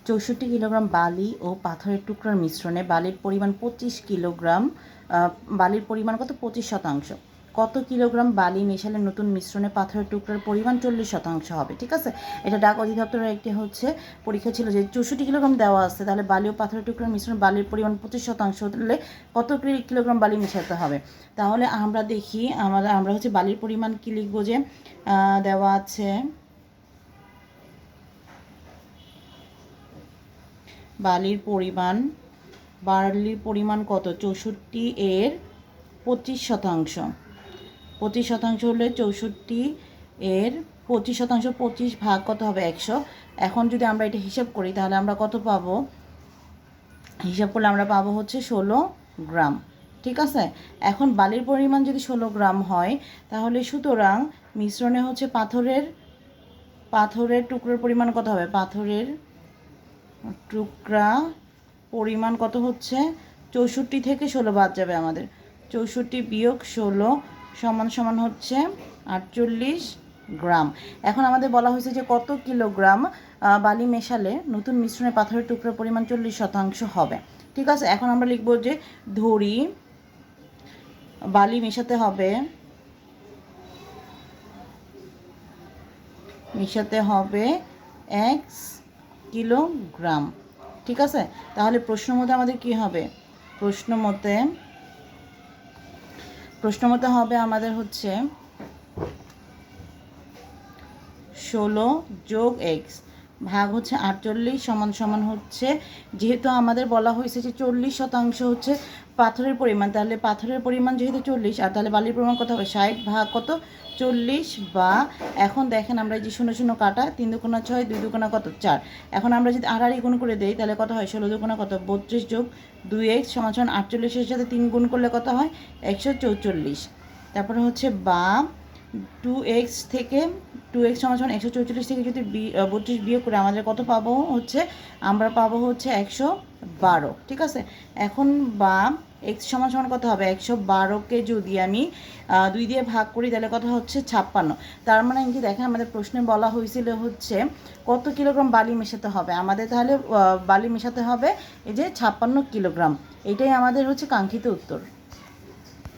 64 kilogram বালি ও পাথরের টুকরার মিশ্রণে বালির পরিমাণ 25 কিলোগ্রাম। বালির পরিমাণ কত? 25%। কত কিলোগ্রাম বালি মেশালে নতুন মিশ্রণে পাথরের টুকরার পরিমাণ 40% হবে? ঠিক আছে, এটা ডাক অধিদপ্তরের একটি পরীক্ষা ছিল যে 64 কিলোগ্রাম দেওয়া আছে, তাহলে বালি ও পাথরের টুকরার মিশ্রণে বালির পরিমাণ 25% হলে কত কিলোগ্রাম বালি মেশাতে হবে? তাহলে আমরা দেখি, আমরা বালির পরিমাণ কি লিখবো, যে দেওয়া আছে বালির পরিমাণ কত? 64 এর 25%। 25% হলে 64 এর 25%, 25 ভাগ কত হবে? 100। এখন যদি আমরা এটা হিসাব করি তাহলে আমরা কত পাবো? হিসাব করলে আমরা পাবো 16 গ্রাম। ঠিক আছে, এখন বালির পরিমাণ যদি 16 গ্রাম হয় তাহলে সুতরাং মিশ্রণে পাথরের টুকরোর পরিমাণ কত হবে? পাথরের টুকরা পরিমাণ কত হচ্ছে? 64 থেকে 16 বাদ যাবে আমাদের। 64 বিয়োগ 16 সমান হচ্ছে 48 গ্রাম। এখন আমাদের বলা হয়েছে যে কত কিলোগ্রাম বালি মেশালে নতুন মিশ্রণে পাথরের টুকরার পরিমাণ 40% হবে। ঠিক আছে, এখন আমরা লিখব যে ধরি বালি মেশাতে হবে 1 কিলোগ্রাম। ঠিক আছে, তাহলে প্রশ্ন মতে আমাদের কি হবে? প্রশ্ন মতে হবে আমাদের 16 যোগ x ভাগ 48 সমান হচ্ছে, যেহেতু আমাদের বলা হয়েছে যে 40% পাথরের পরিমাণ, তাহলে পাথরের পরিমাণ যেহেতু 40, আর তাহলে বালির পরিমাণ কত হবে? 60 ভাগ কত? 40। বা এখন দেখেন আমরা যে 0 0 কাটা, 3 দুগুণা 6, 2 দুগুণা কত? 4। এখন আমরা যদি আড়াআড়ি গুণ করে দেই তাহলে কত হয়? 16 দুগুণা কত? 32 যোগ 2x সমান 48-এর সাথে 3 গুণ করলে কত হয়? 144। তারপরে বা 2x সমান 144 থেকে যদি 32 বিয়োগ করে আমাদের কত পাবো? আমরা পাবো 112। ঠিক আছে, এখন বা x সমান কত হবে? 112কে যদি আমি 2 দিয়ে ভাগ করি তাহলে কত হচ্ছে? 56। তার মানে কি দেখেন, আমাদের প্রশ্নে বলা হয়েছিল কত কিলোগ্রাম বালি মেশাতে হবে। আমাদের তাহলে বালি মেশাতে হবে এই যে 56 কিলোগ্রাম। এটাই আমাদের কাঙ্ক্ষিত উত্তর।